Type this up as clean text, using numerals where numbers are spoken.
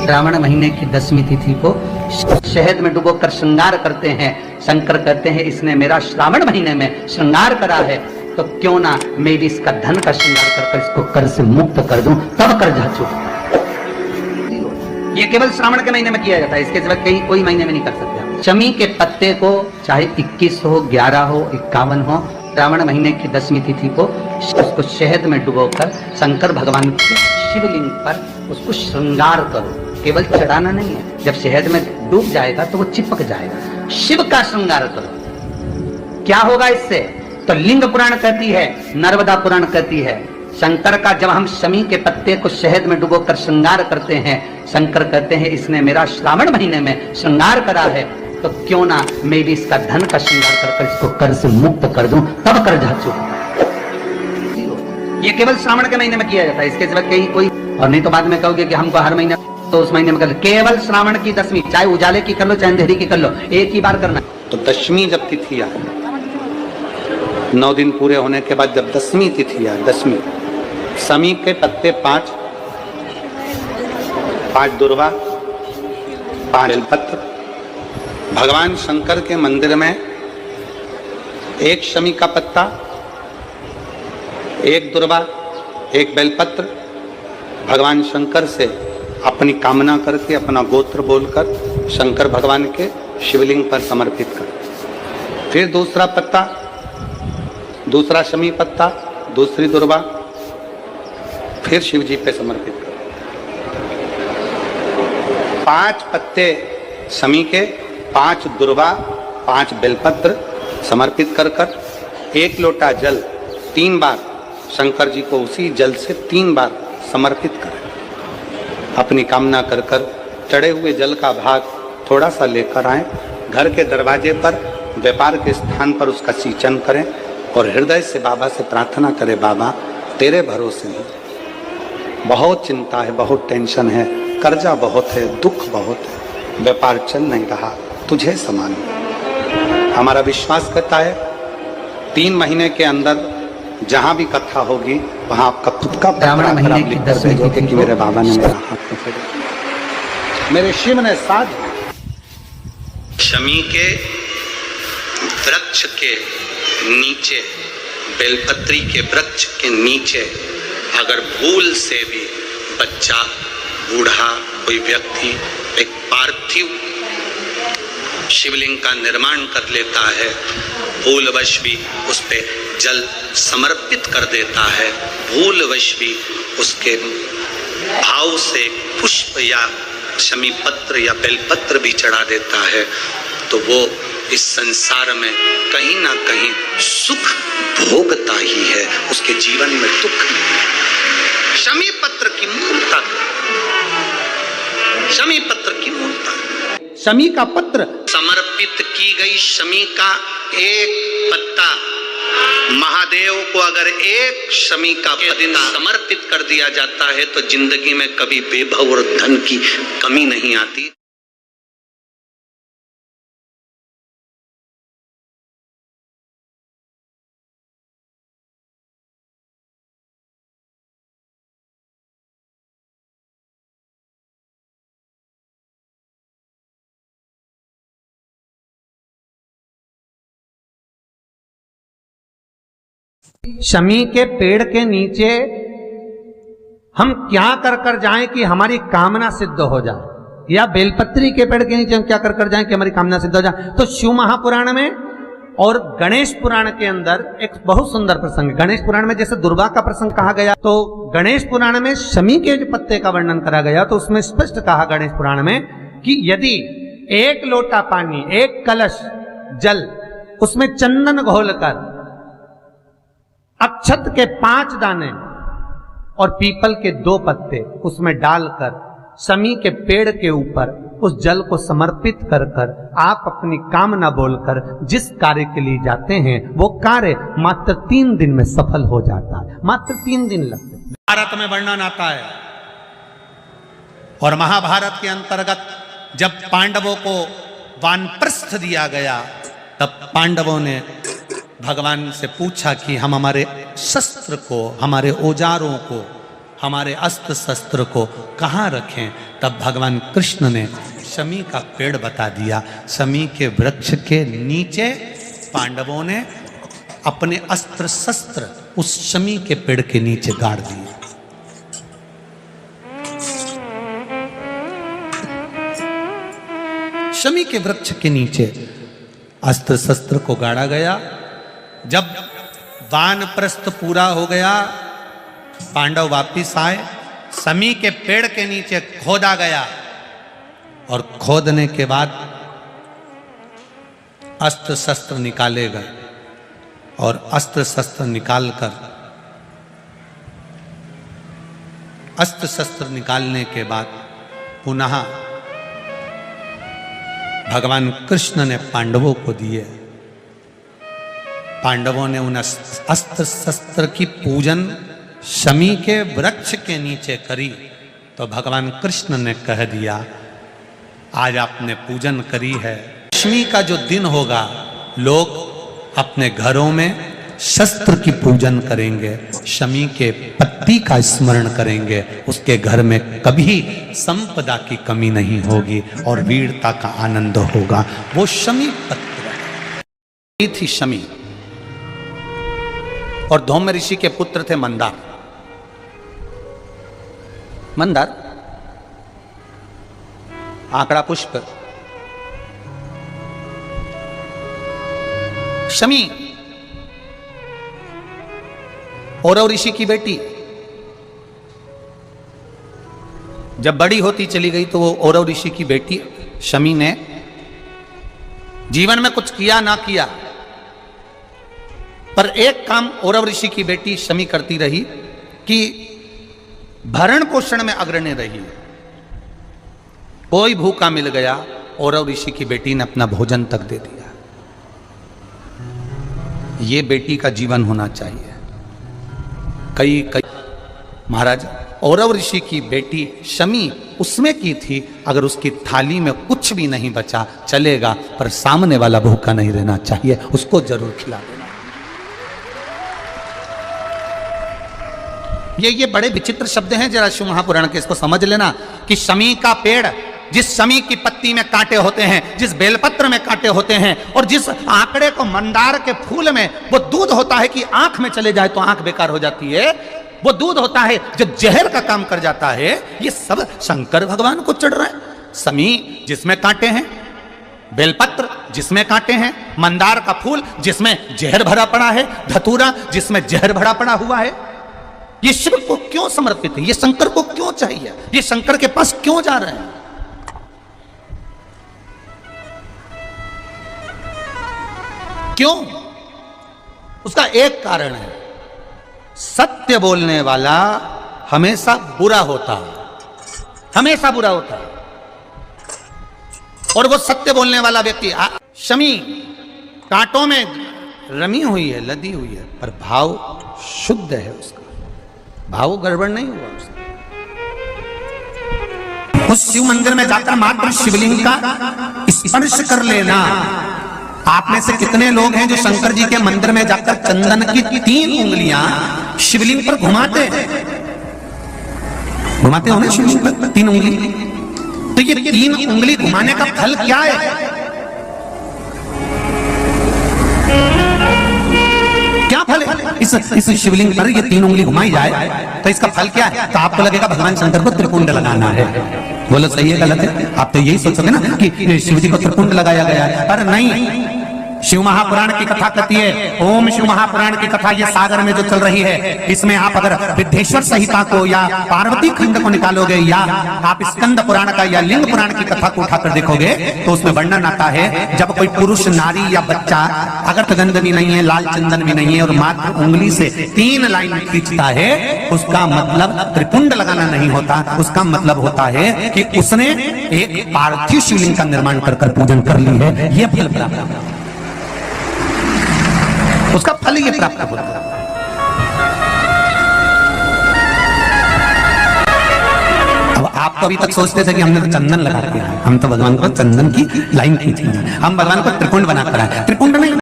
श्रावण महीने की 10वीं तिथि को शहद में डुबोकर श्रृंगार करते हैं। शंकर कहते हैं इसने मेरा श्रावण महीने में श्रृंगार करा है, तो क्यों ना मैं भी इसका धन का श्रृंगार कर इसको कर से मुक्त कर दूं, तब कर जाचू। ये केवल श्रावण के महीने में किया जाता है, इसके सिवा कहीं कोई महीने में नहीं कर सकते। शमी के पत्ते को चाहे 21 हो, 11 हो, 51 हो, श्रावण महीने की 10वीं तिथि को उसको शहद में डुबोकर शंकर भगवान के शिवलिंग पर उसको श्रृंगार करो। केवल चढ़ाना नहीं है, जब शहद में डूब जाएगा तो वो चिपक जाएगा। शिव का श्रृंगार करो। क्या होगा इससे? तो लिंग पुराण कहती है, नर्मदा पुराण कहती है, शंकर का जब हम शमी के पत्ते को शहद में डुबोकर श्रृंगार करते हैं, शंकर कहते हैं इसने मेरा श्रावण महीने में श्रृंगार करा है, तो क्यों ना मैं भी इसका धन का श्रृंगार कर इसको कर से मुक्त कर दूं, तब कर जाचू। ये केवल श्रावण के महीने में किया जाता है, इसके सिवा कहीं कोई और नहीं। तो बाद में कहोगे कि हमको हर महीने, तो उस महीने में कर, केवल श्रावण की 10वीं, चाहे उजाले की कर लो चाहे अंधेरी की कर लो, एक ही बार करना। तो 10वीं जब तिथि आए, 9 दिन पूरे होने के बाद जब 10वीं तिथि आए, 10वीं, शमी के पत्ते 5 दुर्वा, 5 बेलपत्र, भगवान शंकर के मंदिर में 1 शमी का पत्ता, 1 दुर्वा, 1 बेलपत्र, भगवान शंकर से अपनी कामना करके अपना गोत्र बोलकर शंकर भगवान के शिवलिंग पर समर्पित कर। फिर दूसरा पत्ता, दूसरा शमी पत्ता, दूसरी दुर्वा, फिर शिव जी पे समर्पित करो। 5 पत्ते शमी के, 5 दुर्वा, 5 बेलपत्र समर्पित कर 1 लोटा जल 3 बार शंकर जी को उसी जल से 3 बार समर्पित करें। अपनी कामना कर चढ़े हुए जल का भाग थोड़ा सा लेकर आए, घर के दरवाजे पर, व्यापार के स्थान पर उसका सिंचन करें और हृदय से बाबा से प्रार्थना करें, बाबा तेरे भरोसे हैं, बहुत चिंता है, बहुत टेंशन है, कर्जा बहुत है, दुख बहुत है, व्यापार चल नहीं रहा, तुझे समान। हमारा विश्वास कहता है 3 महीने के अंदर जहां भी कथा होगी वहां आपका खुद का ब्राह्मण महीने की 10वीं कि मेरे बाबा ने मेरा हाथ पकड़ा, मेरे शिव ने साथ। शमी के वृक्ष के नीचे, बेलपत्री के वृक्ष के नीचे अगर भूल से भी बच्चा, बूढ़ा, कोई व्यक्ति एक पार्थिव शिवलिंग का निर्माण कर लेता है, भूलवश भी उस पे जल समर्पित कर देता है, भूलवश भी उसके भाव से पुष्प या शमी पत्र या बेलपत्र भी चढ़ा देता है, तो वो इस संसार में कहीं ना कहीं सुख भोगता ही है, उसके जीवन में दुख नहीं। शमी पत्र की मूलता, शमी पत्र की मूलता, शमी का पत्र समर्पित की गई शमी का एक पत्ता, महादेव को अगर एक शमी का पत्ता समर्पित कर दिया जाता है तो जिंदगी में कभी वैभव और धन की कमी नहीं आती। शमी के पेड़ के नीचे हम क्या कर जाएं कि हमारी कामना सिद्ध हो जाए, या बेलपत्री के पेड़ के नीचे हम क्या कर जाएं कि हमारी कामना सिद्ध हो जाए। तो शिव महापुराण में और गणेश पुराण के अंदर एक बहुत सुंदर प्रसंग, गणेश पुराण में जैसे दुर्गा का प्रसंग कहा गया, तो गणेश पुराण में शमी के पत्ते का वर्णन करा गया, तो उसमें स्पष्ट कहा गणेश पुराण में कि यदि 1 लोटा पानी, 1 कलश जल, उसमें चंदन घोलकर अक्षत के 5 दाने और पीपल के 2 पत्ते उसमें डालकर शमी के पेड़ के ऊपर उस जल को समर्पित कर आप अपनी कामना बोलकर जिस कार्य के लिए जाते हैं वो कार्य मात्र 3 दिन में सफल हो जाता है। मात्र 3 दिन लगते हैं। भारत में वर्णन आता है और महाभारत के अंतर्गत जब पांडवों को वानप्रस्थ दिया गया तब पांडवों ने भगवान से पूछा कि हम हमारे शस्त्र को, हमारे औजारों को, हमारे अस्त्र शस्त्र को कहाँ रखें। तब भगवान कृष्ण ने शमी का पेड़ बता दिया। शमी के वृक्ष के नीचे पांडवों ने अपने अस्त्र शस्त्र उस शमी के पेड़ के नीचे गाड़ दिए। शमी के वृक्ष के नीचे अस्त्र शस्त्र को गाड़ा गया। जब वानप्रस्थ पूरा हो गया, पांडव वापिस आए। शमी के पेड़ के नीचे खोदा गया और खोदने के बाद अस्त्र शस्त्र निकाले गए और अस्त्र शस्त्र निकालकर अस्त्र शस्त्र निकालने के बाद पुनः भगवान कृष्ण ने पांडवों को दिए। पांडवों ने उन अस्त्र शस्त्र की पूजन शमी के वृक्ष के नीचे करी तो भगवान कृष्ण ने कह दिया, आज आपने पूजन करी है, दशमी का जो दिन होगा लोग अपने घरों में शस्त्र की पूजन करेंगे, शमी के पत्ती का स्मरण करेंगे, उसके घर में कभी संपदा की कमी नहीं होगी और वीरता का आनंद होगा। वो शमी पत्र थी शमी। और धौम्य ऋषि के पुत्र थे मंदार। मंदार आंकड़ा पुष्प, शमी औरव ऋषि की बेटी। जब बड़ी होती चली गई तो वो औरव ऋषि की बेटी शमी ने जीवन में कुछ किया ना किया, पर एक काम औरव ऋषि की बेटी शमी करती रही कि भरण पोषण में अग्रणी रही। कोई भूखा मिल गया, औरव ऋषि की बेटी ने अपना भोजन तक दे दिया। ये बेटी का जीवन होना चाहिए। कई महाराज औरव ऋषि की बेटी शमी उसमें की थी, अगर उसकी थाली में कुछ भी नहीं बचा चलेगा, पर सामने वाला भूखा नहीं रहना चाहिए, उसको जरूर खिला देना। ये बड़े विचित्र शब्द हैं, जरा शिव महापुराण के, इसको समझ लेना कि शमी का पेड़, जिस शमी की पत्ती में कांटे होते हैं, जिस बेलपत्र में कांटे होते हैं, और जिस आंकड़े को मंदार के फूल में वो दूध होता है कि आंख में चले जाए तो आंख बेकार हो जाती है, वो दूध होता है जो जहर का काम कर जाता है, ये सब शंकर भगवान को चढ़ रहा है। शमी जिसमें कांटे हैं, बेलपत्र जिसमें कांटे हैं, मंदार का फूल जिसमें जहर भरा पड़ा है, धतूरा जिसमें जहर भरा पड़ा हुआ है, ये शिव को क्यों समर्पित है? ये शंकर को क्यों चाहिए? ये शंकर के पास क्यों जा रहे हैं? क्यों? उसका एक कारण है, सत्य बोलने वाला हमेशा बुरा होता है, हमेशा बुरा होता है। और वो सत्य बोलने वाला व्यक्ति, शमी कांटों में रमी हुई है, लदी हुई है, पर भाव शुद्ध है, उसका भाव गड़बड़ नहीं हुआ उसका। उस शिव मंदिर में जाकर मात्र शिवलिंग का स्पर्श कर लेना। आप में से कितने लोग हैं जो शंकर जी के मंदिर में जाकर चंदन की 3 उंगलियां शिवलिंग पर घुमाते हो ना, शिवलिंग पर 3 उंगली? तो ये 3 उंगली घुमाने का फल क्या है? क्या फल है? इस शिवलिंग पर ये 3 उंगली घुमाई जाए तो इसका फल क्या है? तो आपको लगेगा भगवान शंकर को त्रिपुंड लगाना है। बोलो सही है गलत है? आप तो यही सोचोगे ना कि शिव जी को त्रिपुंड लगाया गया है, पर नहीं। शिव महापुराण की कथा कहती है, ओम शिव महापुराण की कथा ये सागर में जो चल रही है, इसमें आप अगर विद्येश्वर संहिता को या पार्वती खंड को निकालोगे, या आप स्कंद पुराण का या लिंग पुराण की कथा को उठाकर देखोगे, तो उसमें वर्णन आता है जब कोई पुरुष, नारी या बच्चा अगर तगंध भी नहीं है, लाल चंदन भी नहीं है, और मात्र उंगली से 3 लाइन खींचता है, उसका मतलब त्रिपुंड लगाना नहीं होता। उसका मतलब होता है कि उसने एक पार्थिव शिवलिंग का निर्माण कर पूजन कर ली है। यह फल प्राप्त होता है, उसका फल ये प्राप्त होता है। अब आप तो अभी तक सोचते थे कि हमने तो चंदन लगा दिया, हम तो भगवान को चंदन की लाइन खींची, हम भगवान को त्रिपुंड बनाकर आए। त्रिपुंड नहीं,